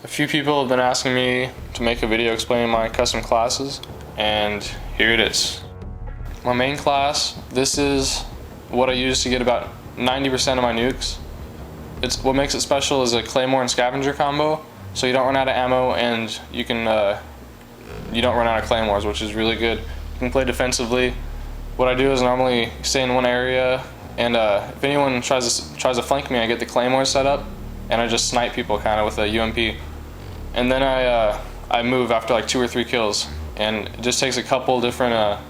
A few people have been asking me to make a video explaining my custom classes, and here it is. My main class, this is what I use to get about 90% of my nukes. What makes it special is a Claymore and Scavenger combo, so you don't run out of ammo and you don't run out of Claymores, which is really good. You can play defensively. What I do is normally stay in one area, and if anyone tries to flank me, I get the Claymore set up, and I just snipe people kind of with a UMP. And then I move after like 2 or 3 kills, and it just takes a couple different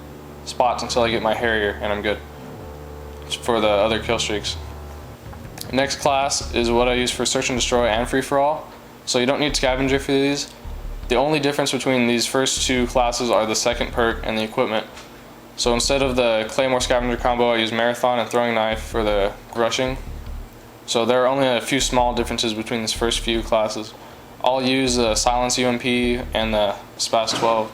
spots until I get my Harrier, and I'm good for the other Killstreaks. Next class is what I use for Search and Destroy and Free For All. So you don't need Scavenger for these. The only difference between these first 2 classes are the second perk and the equipment. So instead of the Claymore Scavenger combo, I use Marathon and Throwing Knife for the rushing. So there are only a few small differences between these first few classes. I'll use the Silence UMP and the Spas 12.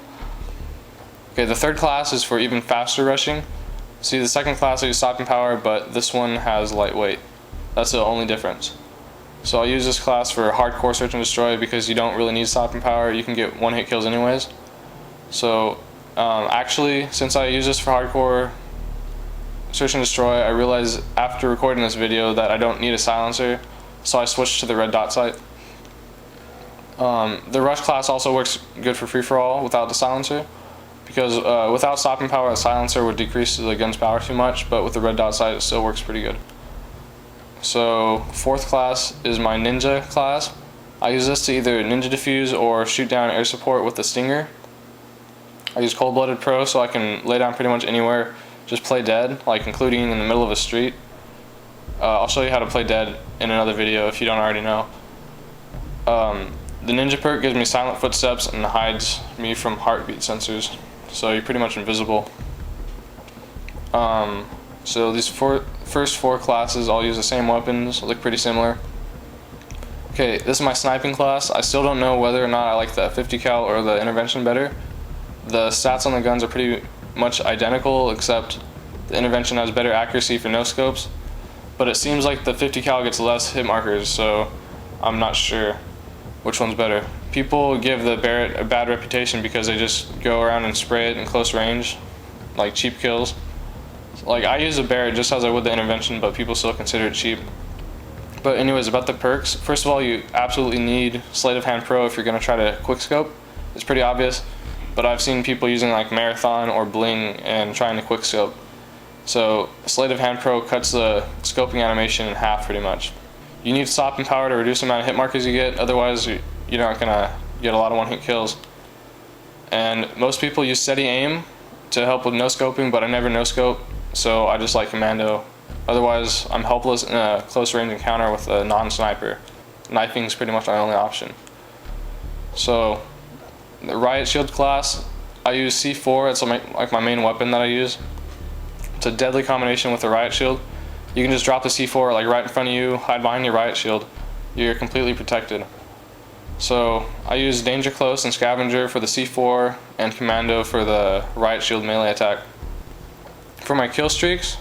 Okay, the third class is for even faster rushing. See, the second class I use Stopping Power, but this one has lightweight. That's the only difference. So I'll use this class for Hardcore Search and Destroy because you don't really need Stopping Power. You can get one-hit kills anyways. So actually, since I use this for Hardcore Search and Destroy, I realized after recording this video that I don't need a silencer, so I switched to the red dot sight. The Rush class also works good for Free For All without the silencer, because without Stopping Power, a silencer would decrease the gun's power too much, but with the red dot sight, it still works pretty good. So fourth class is my Ninja class. I use this to either ninja defuse or shoot down air support with the Stinger. I use Cold-Blooded Pro so I can lay down pretty much anywhere, just play dead, like including in the middle of a street. I'll show you how to play dead in another video if you don't already know. The Ninja perk gives me silent footsteps and hides me from heartbeat sensors, so you're pretty much invisible. So these first 4 classes all use the same weapons, look pretty similar. Okay, this is my Sniping class. I still don't know whether or not I like the 50 cal or the Intervention better. The stats on the guns are pretty much identical, except the Intervention has better accuracy for no scopes, but it seems like the 50 cal gets less hit markers, so I'm not sure which one's better. People give the Barrett a bad reputation because they just go around and spray it in close range, like cheap kills. Like, I use the Barrett just as I would the Intervention, but people still consider it cheap. But anyways, about the perks, first of all, you absolutely need Sleight of Hand Pro if you're going to try to quickscope. It's pretty obvious, but I've seen people using like Marathon or Bling and trying to quickscope. So Sleight of Hand Pro cuts the scoping animation in half pretty much. You need Stopping Power to reduce the amount of hit markers you get, otherwise you're not going to get a lot of one-hit kills. And most people use Steady Aim to help with no-scoping, but I never no-scope, so I just like Commando. Otherwise, I'm helpless in a close-range encounter with a non-sniper. Knifing is pretty much my only option. So, the Riot Shield class, I use C4, it's like my main weapon that I use. It's a deadly combination with the Riot Shield. You can just drop the C4 like right in front of you, hide behind your Riot Shield. You're completely protected. So I use Danger Close and Scavenger for the C4 and Commando for the Riot Shield melee attack. For my Killstreaks,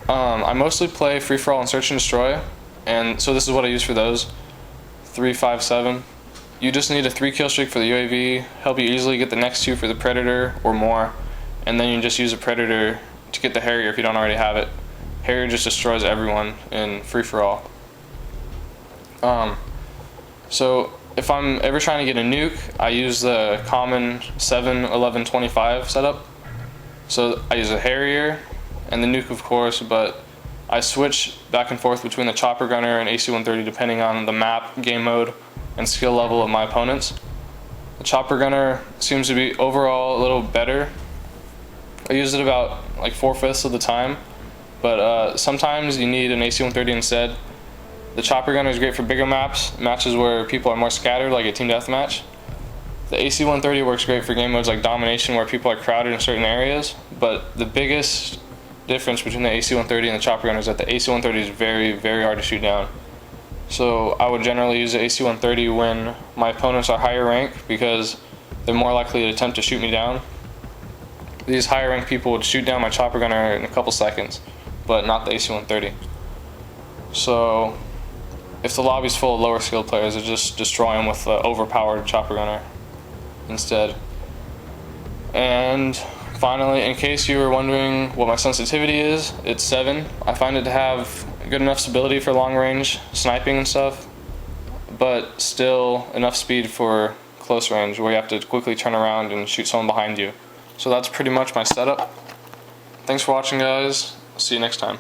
I mostly play Free For All and Search and Destroy, and so this is what I use for those. 3, 5, 7. You just need a 3 kill streak for the UAV, help you easily get the next 2 for the Predator or more, and then you just use a Predator to get the Harrier if you don't already have it. Harrier just destroys everyone in Free For All. So if I'm ever trying to get a nuke, I use the common 7, 11, 25 setup. So I use a Harrier and the nuke, of course, but I switch back and forth between the Chopper Gunner and AC-130 depending on the map, game mode, and skill level of my opponents. The Chopper Gunner seems to be overall a little better. I use it about like 4/5 of the time, but sometimes you need an AC-130 instead. The Chopper Gunner is great for bigger maps, matches where people are more scattered, like a team deathmatch. The AC-130 works great for game modes like Domination, where people are crowded in certain areas, but the biggest difference between the AC-130 and the Chopper Gunner is that the AC-130 is very, very hard to shoot down. So I would generally use the AC-130 when my opponents are higher rank because they're more likely to attempt to shoot me down. These higher rank people would shoot down my Chopper Gunner in a couple seconds, but not the AC-130. So if the lobby's full of lower skilled players, I just destroy them with the overpowered chopper gunner instead. And finally, in case you were wondering what my sensitivity is, it's 7. I find it to have good enough stability for long range sniping and stuff, but still enough speed for close range where you have to quickly turn around and shoot someone behind you. So that's pretty much my setup. Thanks for watching, guys. See you next time.